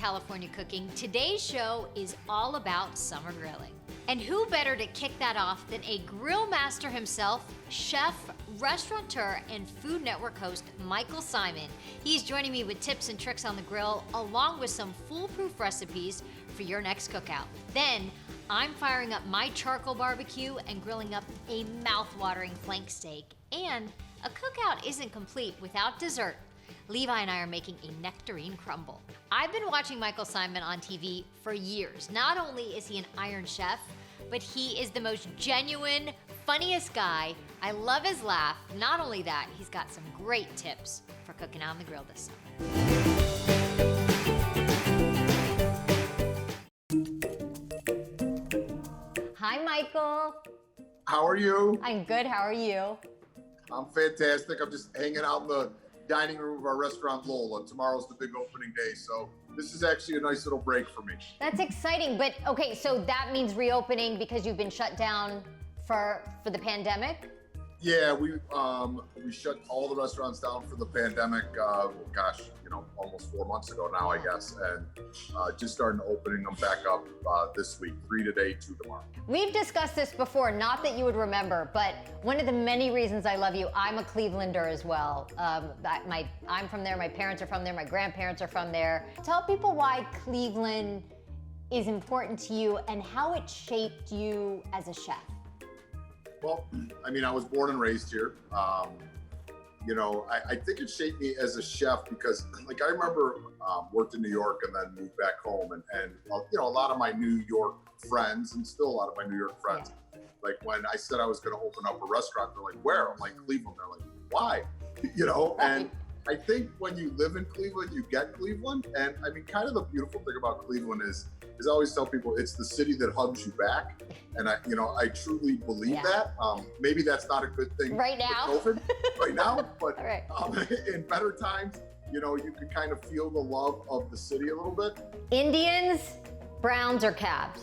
California cooking, today's show is all about summer grilling. And who better to kick that off than a grill master himself, chef, restaurateur, and Food Network host, Michael Symon. He's joining me with tips and tricks on the grill, along with some foolproof recipes for your next cookout. Then, I'm firing up my charcoal barbecue and grilling up a mouth-watering flank steak. And a cookout isn't complete without dessert. Levi and I are making a Nectarine Crumble. I've been watching Michael Symon on TV for years. Not only is he an Iron Chef, but he is the most genuine, funniest guy. I love his laugh. Not only that, he's got some great tips for cooking on the grill this summer. Hi, Michael. How are you? I'm good. How are you? I'm fantastic. I'm just hanging out in the dining room of our restaurant Lola. Tomorrow's the big opening day, so this is actually a nice little break for me. That's exciting, but okay, so that means reopening because you've been shut down for the pandemic? Yeah, we shut all the restaurants down for the pandemic, almost 4 months ago now, I guess, and just starting opening them back up this week, 3 today, 2 tomorrow. We've discussed this before, not that you would remember, but one of the many reasons I love you, I'm a Clevelander as well. I'm from there, my parents are from there, my grandparents are from there. Tell people why Cleveland is important to you and how it shaped you as a chef. Well, I mean, I was born and raised here. I think it shaped me as a chef because, like, I remember worked in New York and then moved back home, and a lot of my New York friends, and still a lot of my New York friends, like when I said I was going to open up a restaurant, they're like, "Where?" I'm like, "Cleveland." They're like, "Why?" And I think when you live in Cleveland, you get Cleveland. And I mean, kind of the beautiful thing about Cleveland is I always tell people it's the city that hugs you back. And I truly believe that. Maybe that's not a good thing right now, with COVID right now, but right. In better times, you can kind of feel the love of the city a little bit. Indians, Browns, or Cavs?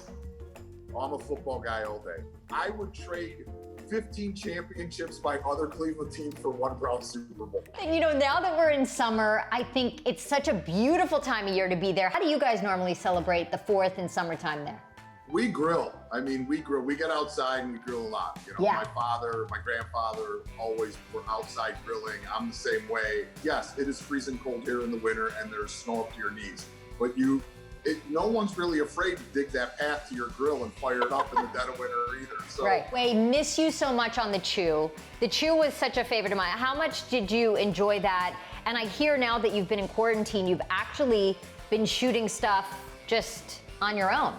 I'm a football guy all day. I would trade 15 championships by other Cleveland teams for one Brown Super Bowl. And now that we're in summer, I think it's such a beautiful time of year to be there. How do you guys normally celebrate the 4th in summertime there? We grill. I mean, we grill. We get outside and we grill a lot. My father, my grandfather always were outside grilling. I'm the same way. Yes, it is freezing cold here in the winter and there's snow up to your knees. But no one's really afraid to dig that path to your grill and fire it up in the dead of winter either. So. Right. We miss you so much on the Chew. The Chew was such a favorite of mine. How much did you enjoy that? And I hear now that you've been in quarantine, you've actually been shooting stuff just on your own.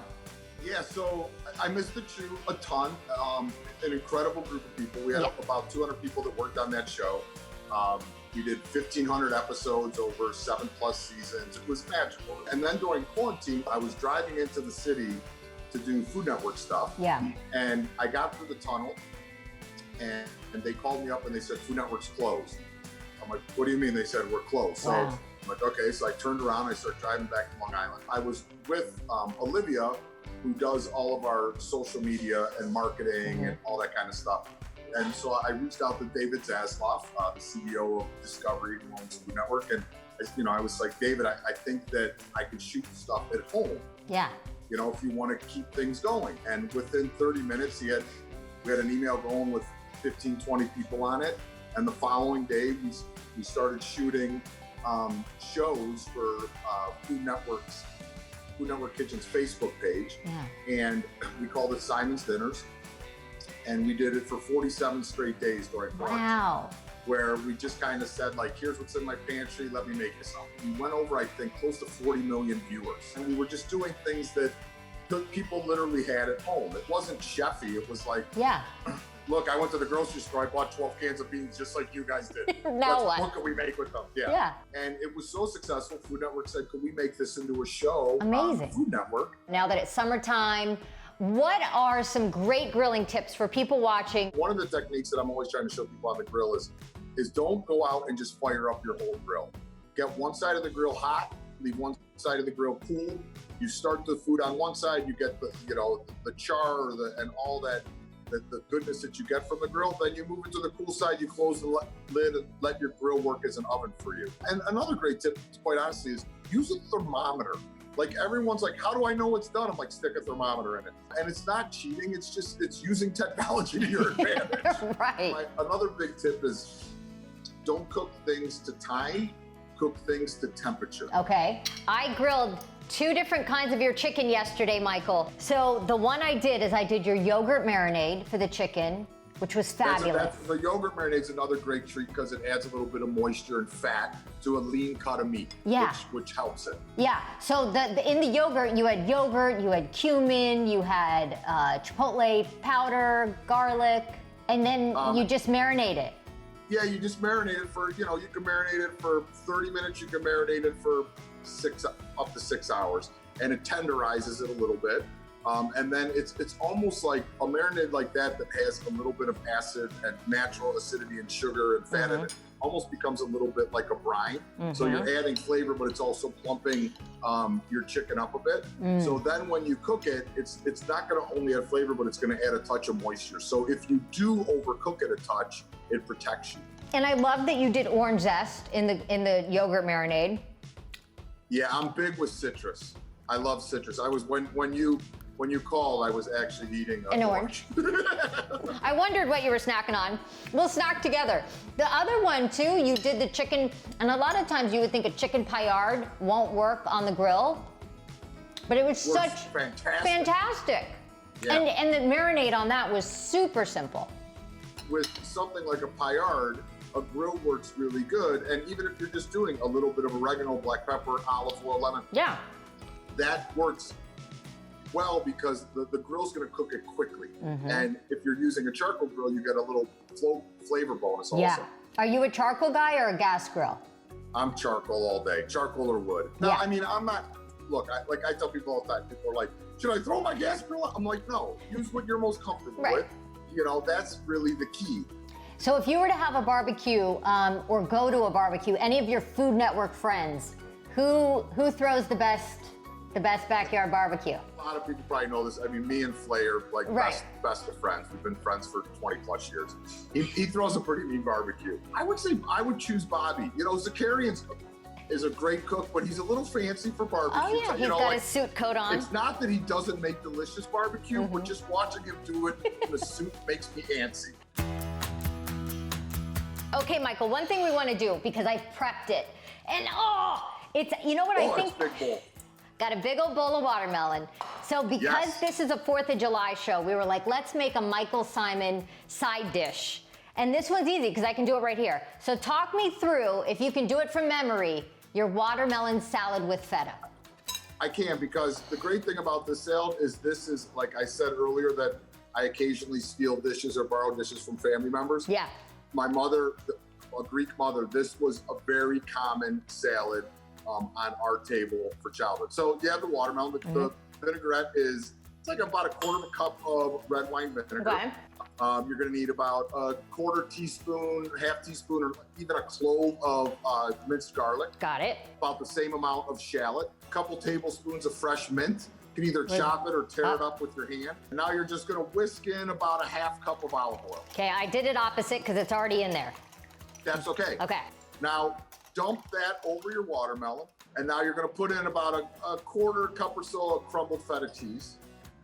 Yeah, so I miss the Chew a ton. An incredible group of people. We had about 200 people that worked on that show. We did 1,500 episodes over 7+ seasons. It was magical. And then during quarantine, I was driving into the city to do Food Network stuff. Yeah. And I got through the tunnel and they called me up and they said, Food Network's closed. I'm like, what do you mean? They said, we're closed. So I'm like, okay. So I turned around, I started driving back to Long Island. I was with Olivia, who does all of our social media and marketing and all that kind of stuff. And so I reached out to David Zasloff, the CEO of Discovery, who owns Food Network. And, I was like, David, I think that I could shoot stuff at home. Yeah. If you want to keep things going. And within 30 minutes, we had an email going with 15, 20 people on it. And the following day, we started shooting shows for Food Network Kitchen's Facebook page. Yeah. And we called it Symon's Dinners. And we did it for 47 straight days during quarantine. Wow. Where we just kind of said, like, here's what's in my pantry, let me make you something. We went over, I think, close to 40 million viewers. And we were just doing things that people literally had at home. It wasn't chefy, it was like, look, I went to the grocery store, I bought 12 cans of beans just like you guys did. What can we make with them? Yeah. And it was so successful, Food Network said, could we make this into a show? Amazing. On Food Network. Now that it's summertime, what are some great grilling tips for people watching? One of the techniques that I'm always trying to show people on the grill is don't go out and just fire up your whole grill. Get one side of the grill hot, leave one side of the grill cool. You start the food on one side, you get the char and all that, the goodness that you get from the grill. Then you move it to the cool side, you close the lid and let your grill work as an oven for you. And another great tip, quite honestly, is use a thermometer Like everyone's like, how do I know it's done? I'm like, stick a thermometer in it. And it's not cheating, it's using technology to your advantage. Right. Another big tip is don't cook things to time, cook things to temperature. Okay. I grilled 2 different kinds of your chicken yesterday, Michael. So the one I did is I did your yogurt marinade for the chicken, which was fabulous. The yogurt marinade's another great treat because it adds a little bit of moisture and fat to a lean cut of meat, yeah. which helps it. Yeah, so in the yogurt, you had cumin, you had chipotle powder, garlic, and then you just marinate it. Yeah, you just marinate it for, you can marinate it for 30 minutes, you can marinate it for up to 6 hours, and it tenderizes it a little bit. And then it's almost like a marinade like that has a little bit of acid and natural acidity and sugar and fat in it, almost becomes a little bit like a brine. So you're adding flavor, but it's also plumping your chicken up a bit. So then when you cook it, it's not gonna only add flavor, but it's gonna add a touch of moisture. So if you do overcook it a touch, it protects you. And I love that you did orange zest in the yogurt marinade. Yeah, I'm big with citrus. I love citrus. I was when you called, I was actually eating an orange. I wondered what you were snacking on. We'll snack together. The other one too, you did the chicken, and a lot of times you would think a chicken paillard won't work on the grill, but it was fantastic. Yeah. And the marinade on that was super simple. With something like a paillard, a grill works really good, and even if you're just doing a little bit of oregano, black pepper, olive oil, lemon, yeah, that works well because the grill's going to cook it quickly. And if you're using a charcoal grill, you get a little flavor bonus also. Yeah. Are you a charcoal guy or a gas grill? I'm charcoal all day, charcoal or wood. No, yeah. I mean, I'm not, look, I tell people all the time, people are like, should I throw my gas grill out? I'm like, no, use what you're most comfortable with. That's really the key. So if you were to have a barbecue or go to a barbecue, any of your Food Network friends, who throws the best backyard barbecue? A lot of people probably know this. I mean, me and Flay are like best of friends. We've been friends for 20 plus years. He throws a pretty mean barbecue. I would say I would choose Bobby. Zakarian is a great cook, but he's a little fancy for barbecue. Oh yeah, he's got his suit coat on. It's not that he doesn't make delicious barbecue, but just watching him do it in the suit makes me antsy. Okay, Michael, one thing we want to do, because I've prepped it, and I think? It's a big bowl. Got a big old bowl of watermelon. So because this is a 4th of July show, we were like, let's make a Michael Symon side dish. And this one's easy because I can do it right here. So talk me through, if you can do it from memory, your watermelon salad with feta. I can, because the great thing about this salad is this is, like I said earlier, that I occasionally steal dishes or borrow dishes from family members. Yeah. My mother, a Greek mother, this was a very common salad on our table for childhood. So you have the watermelon. The vinaigrette it's like about a quarter of a cup of red wine vinegar. Okay. You're gonna need about a quarter teaspoon, half teaspoon, or even a clove of minced garlic. Got it. About the same amount of shallot. A couple tablespoons of fresh mint. You can either chop it or tear it up with your hand. And now you're just gonna whisk in about a half cup of olive oil. Okay, I did it opposite because it's already in there. That's okay. Okay. Now, dump that over your watermelon. And now you're gonna put in about a quarter cup or so of crumbled feta cheese.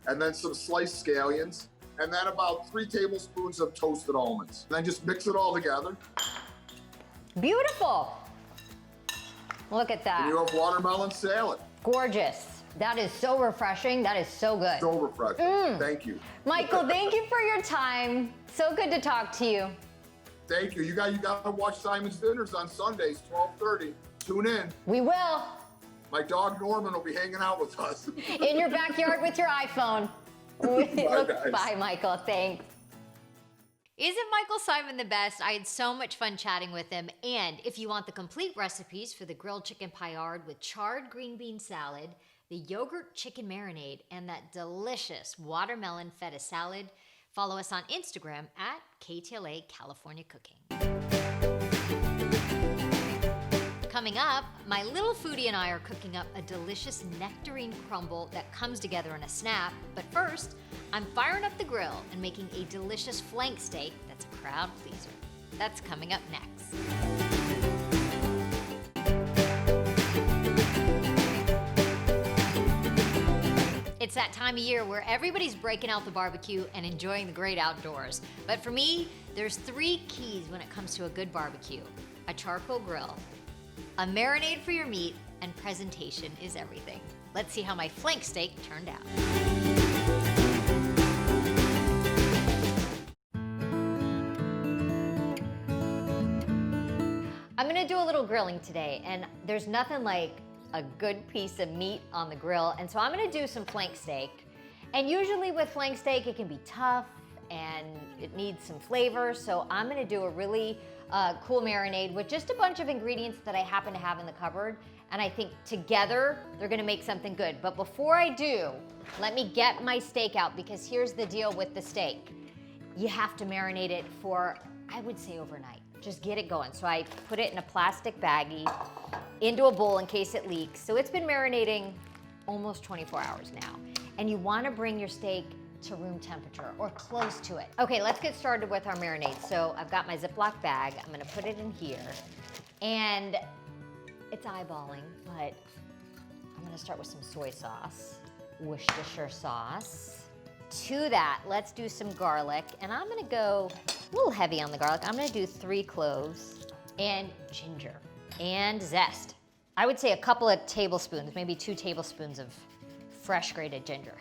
And then some sliced scallions. And then about 3 tablespoons of toasted almonds. And then just mix it all together. Beautiful. Look at that. And you have watermelon salad. Gorgeous. That is so refreshing. That is so good. So refreshing. Thank you. Michael, thank you for your time. So good to talk to you. Thank you. You got to watch Simon's Dinners on Sundays, 12:30. Tune in. We will. My dog Norman will be hanging out with us. In your backyard with your iPhone. Bye, Michael. Thanks. Isn't Michael Symon the best? I had so much fun chatting with him. And if you want the complete recipes for the grilled chicken paillard with charred green bean salad, the yogurt chicken marinade, and that delicious watermelon feta salad, follow us on Instagram at KTLA California Cooking. Coming up, my little foodie and I are cooking up a delicious nectarine crumble that comes together in a snap. But first, I'm firing up the grill and making a delicious flank steak that's a crowd pleaser. That's coming up next. It's that time of year where everybody's breaking out the barbecue and enjoying the great outdoors. But for me, there's 3 keys when it comes to a good barbecue. A charcoal grill, a marinade for your meat, and presentation is everything. Let's see how my flank steak turned out. I'm gonna do a little grilling today, and there's nothing like a good piece of meat on the grill, and so I'm gonna do some flank steak. And usually with flank steak, it can be tough and it needs some flavor, so I'm gonna do a really cool marinade with just a bunch of ingredients that I happen to have in the cupboard, and I think together they're gonna make something good. But before I do, let me get my steak out, because here's the deal with the steak. You have to marinate it for, I would say, overnight. Just get it going. So I put it in a plastic baggie into a bowl in case it leaks. So it's been marinating almost 24 hours now. And you wanna bring your steak to room temperature or close to it. Okay, let's get started with our marinade. So I've got my Ziploc bag. I'm gonna put it in here. And it's eyeballing, but I'm gonna start with some soy sauce, Worcestershire sauce. To that, let's do some garlic, and I'm gonna go a little heavy on the garlic. I'm gonna do 3 cloves, and ginger, and zest. I would say a couple of tablespoons, maybe 2 tablespoons of fresh grated ginger.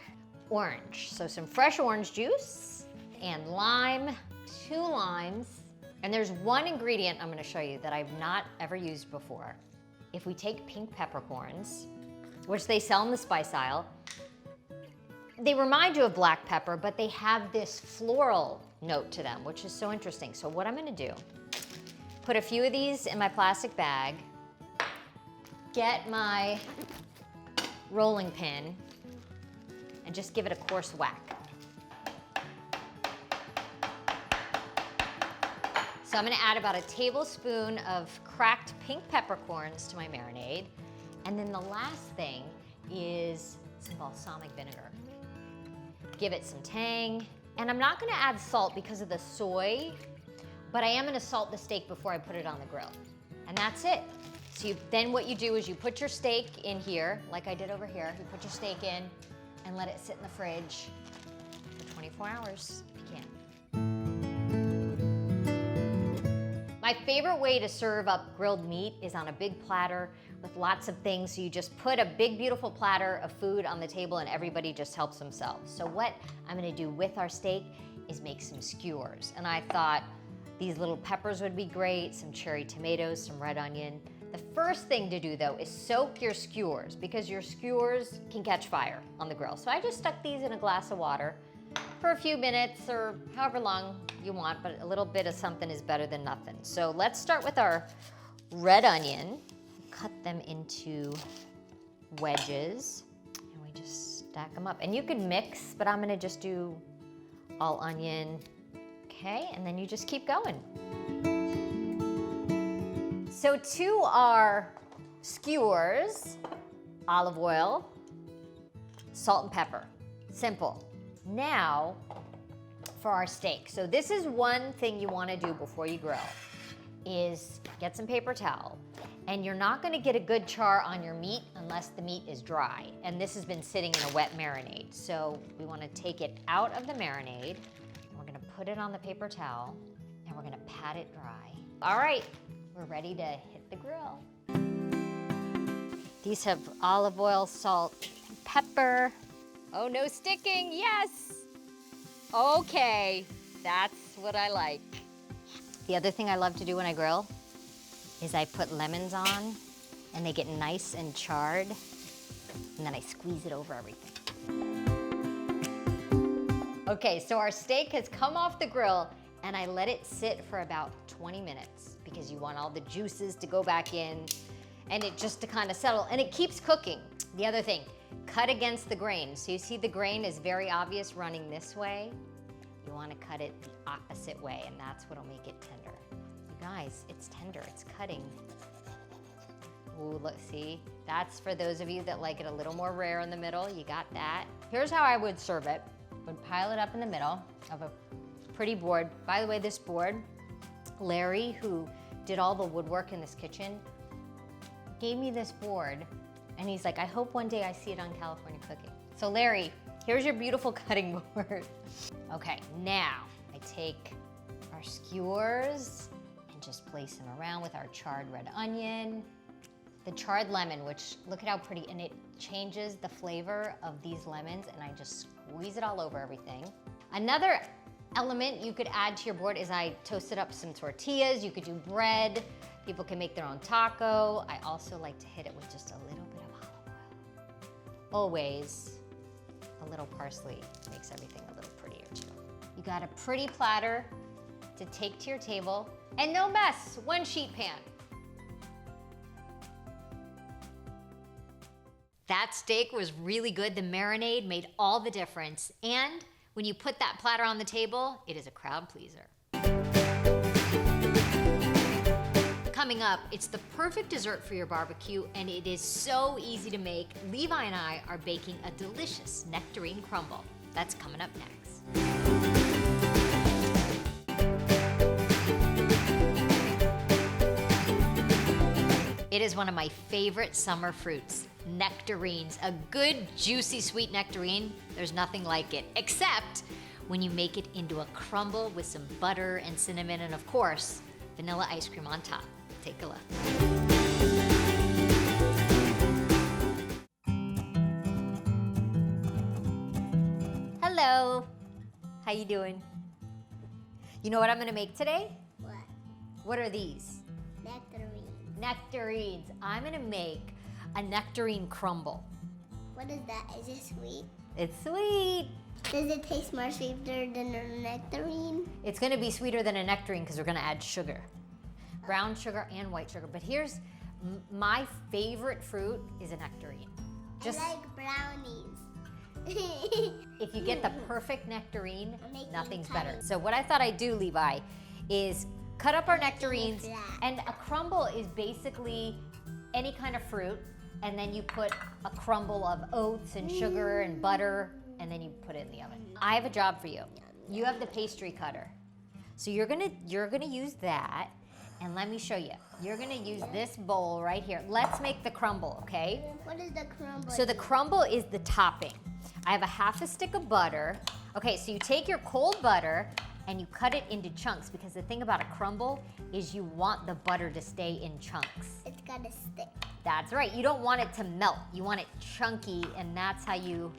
Orange, so some fresh orange juice, and lime, 2 limes. And there's one ingredient I'm gonna show you that I've not ever used before. If we take pink peppercorns, which they sell in the spice aisle, they remind you of black pepper, but they have this floral note to them, which is so interesting. So what I'm gonna do, put a few of these in my plastic bag, get my rolling pin, and just give it a coarse whack. So I'm gonna add about a tablespoon of cracked pink peppercorns to my marinade. And then the last thing is some balsamic vinegar. Give it some tang. And I'm not gonna add salt because of the soy, but I am gonna salt the steak before I put it on the grill. And that's it. So then what you do is you put your steak in here, like I did over here. You put your steak in and let it sit in the fridge for 24 hours if you can. My favorite way to serve up grilled meat is on a big platter with lots of things. So you just put a big, beautiful platter of food on the table and everybody just helps themselves. So what I'm gonna do with our steak is make some skewers. And I thought these little peppers would be great, some cherry tomatoes, some red onion. The first thing to do though is soak your skewers, because your skewers can catch fire on the grill. So I just stuck these in a glass of water for a few minutes or however long you want, but a little bit of something is better than nothing. So let's start with our red onion. Cut them into wedges, and we just stack them up. And you can mix, but I'm gonna just do all onion. Okay, and then you just keep going. So to our skewers, olive oil, salt and pepper, simple. Now for our steak. So this is one thing you wanna do before you grill, is get some paper towel. And you're not gonna get a good char on your meat unless the meat is dry. And this has been sitting in a wet marinade. So we wanna take it out of the marinade, and we're gonna put it on the paper towel, and we're gonna pat it dry. All right, we're ready to hit the grill. These have olive oil, salt, pepper. Oh, no sticking, yes! Okay, that's what I like. The other thing I love to do when I grill is I put lemons on, and they get nice and charred, and then I squeeze it over everything. Okay, so our steak has come off the grill, and I let it sit for about 20 minutes because you want all the juices to go back in and it just to kind of settle, and it keeps cooking. The other thing, cut against the grain. So you see the grain is very obvious running this way. You want to cut it the opposite way, and that's what'll make it tender. You guys, it's tender, it's cutting. Ooh, look, see? That's for those of you that like it a little more rare in the middle. You got that. Here's how I would serve it. Would pile it up in the middle of a pretty board. By the way, this board, Larry, who did all the woodwork in this kitchen, gave me this board, and he's like, I hope one day I see it on California Cooking. So Larry, here's your beautiful cutting board. Okay, now I take our skewers and just place them around with our charred red onion. The charred lemon, which look at how pretty, and it changes the flavor of these lemons, and I just squeeze it all over everything. Another element you could add to your board is I toasted up some tortillas. You could do bread. People can make their own taco. I also like to hit it with just a little bit of olive oil. Always a little parsley makes everything a little prettier too. You got a pretty platter to take to your table, and no mess, one sheet pan. That steak was really good. The marinade made all the difference. And when you put that platter on the table, it is a crowd pleaser. Coming up, it's the perfect dessert for your barbecue, and it is so easy to make. Levi and I are baking a delicious nectarine crumble. That's coming up next. It is one of my favorite summer fruits, nectarines. A good, juicy, sweet nectarine, there's nothing like it, except when you make it into a crumble with some butter and cinnamon and, of course, vanilla ice cream on top. Take a look. Hello. How you doing? You know what I'm gonna make today? What? What are these? Nectarine. Nectarines. I'm gonna make a nectarine crumble. What is that? Is it sweet? It's sweet. Does it taste more sweeter than a nectarine? It's gonna be sweeter than a nectarine because we're gonna add sugar. Brown sugar and white sugar. But here's my favorite fruit is a nectarine. Just I like brownies. if you get the perfect nectarine, I'm making nothing's it better. tiny. So what I thought I'd do, Levi, is cut up our nectarines, flat. and a crumble is basically any kind of fruit, and then you put a crumble of oats and sugar and butter, and then you put it in the oven. I have a job for you. You have the pastry cutter. So you're gonna use that, and let me show you. You're gonna use this bowl right here. Let's make the crumble, okay? What is the crumble? So the crumble is the topping. I have a half a stick of butter. Okay, so you take your cold butter and you cut it into chunks, because the thing about a crumble is you want the butter to stay in chunks. It's gotta stick. That's right, you don't want it to melt. You want it chunky, and that's how you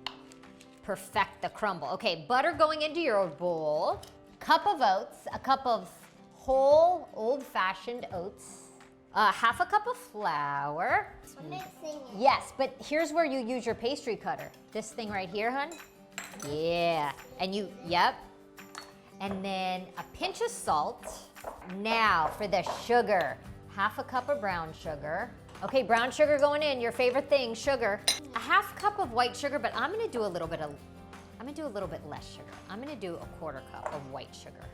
perfect the crumble. Okay, butter going into your bowl. Cup of oats, a cup of whole old-fashioned oats, half a cup of flour. I'm mixing it. Yes, but here's where you use your pastry cutter. This thing right here, hun. Yeah, and yep. And then a pinch of salt. Now for the sugar. Half a cup of brown sugar. Okay, brown sugar going in, your favorite thing, sugar. A half cup of white sugar, but I'm gonna do a little bit less sugar. I'm gonna do a quarter cup of white sugar.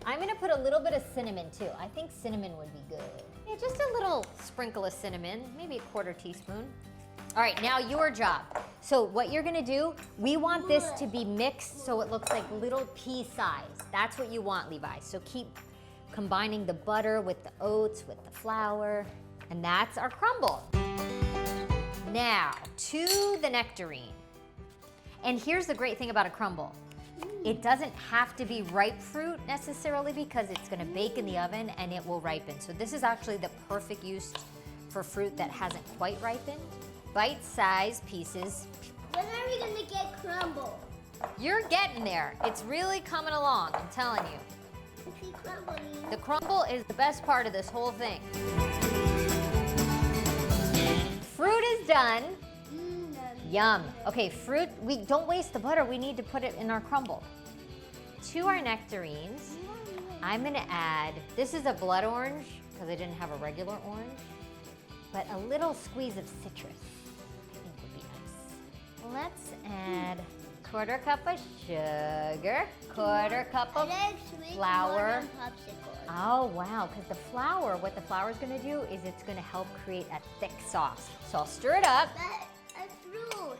I'm gonna put a little bit of cinnamon too. I think cinnamon would be good. Yeah, just a little sprinkle of cinnamon, maybe a quarter teaspoon. All right, now your job. So what you're gonna do, we want this to be mixed so it looks like little pea size. That's what you want, Levi. So keep combining the butter with the oats, with the flour, and that's our crumble. Now, to the nectarine. And here's the great thing about a crumble. It doesn't have to be ripe fruit necessarily, because it's gonna bake in the oven and it will ripen. So this is actually the perfect use for fruit that hasn't quite ripened. Bite-sized pieces. When are we gonna get crumble? You're getting there. It's really coming along, I'm telling you. I see crumbling. The crumble is the best part of this whole thing. Fruit is done. Yum. Okay, fruit, we don't waste the butter. We need to put it in our crumble. To our nectarines, I'm gonna add, this is a blood orange, because I didn't have a regular orange, but a little squeeze of citrus, I think would be nice. Let's add quarter cup of sugar, quarter cup of flour. Oh, wow, because the flour, what the flour is gonna do is it's gonna help create a thick sauce. So I'll stir it up. That's fruit.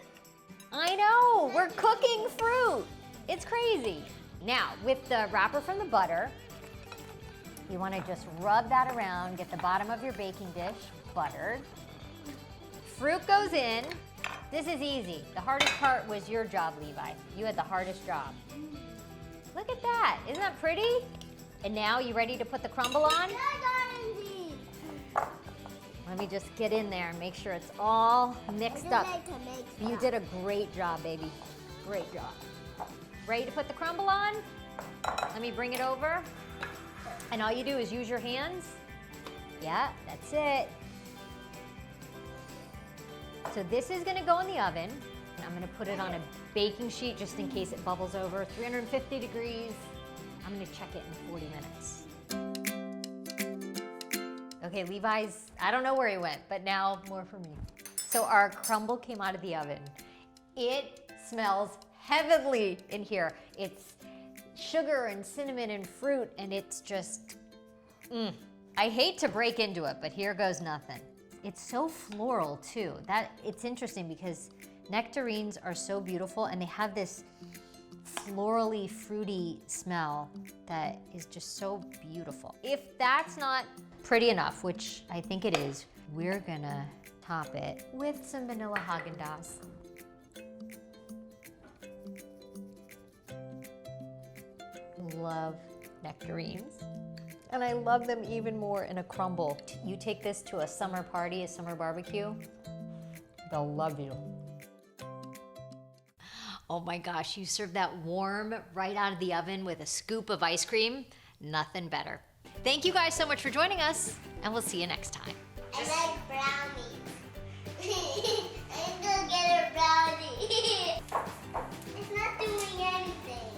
I know, we're cooking fruit. It's crazy. Now, with the wrapper from the butter, you wanna just rub that around, get the bottom of your baking dish buttered. Fruit goes in, This is easy. The hardest part was your job, Levi. You had the hardest job. Look at that. Isn't that pretty? And now you ready to put the crumble on? Let me just get in there and make sure it's all mixed up. You did a great job, baby. Great job. Ready to put the crumble on? Let me bring it over. And all you do is use your hands. Yeah, that's it. So this is gonna go in the oven. And I'm gonna put it on a baking sheet just in case it bubbles over. 350 degrees. I'm gonna check it in 40 minutes. Okay, Levi's, I don't know where he went, but now more for me. So our crumble came out of the oven. It smells heavenly in here. It's sugar and cinnamon and fruit, and it's just, I hate to break into it, but here goes nothing. It's so floral too. It's interesting because nectarines are so beautiful and they have this florally, fruity smell that is just so beautiful. If that's not pretty enough, which I think it is, we're gonna top it with some vanilla Haagen-Dazs. Love nectarines. And I love them even more in a crumble. You take this to a summer party, a summer barbecue, they'll love you. Oh my gosh, you serve that warm right out of the oven with a scoop of ice cream. Nothing better. Thank you guys so much for joining us, and we'll see you next time. I like brownies. I'm gonna get a brownie. It's not doing anything.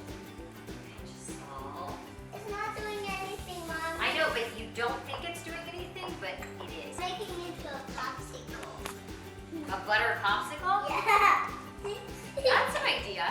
It's not doing anything, Mom. I know, but you don't think it's doing anything, but it is. It's making it into a popsicle. A butter popsicle? Yeah. That's an idea.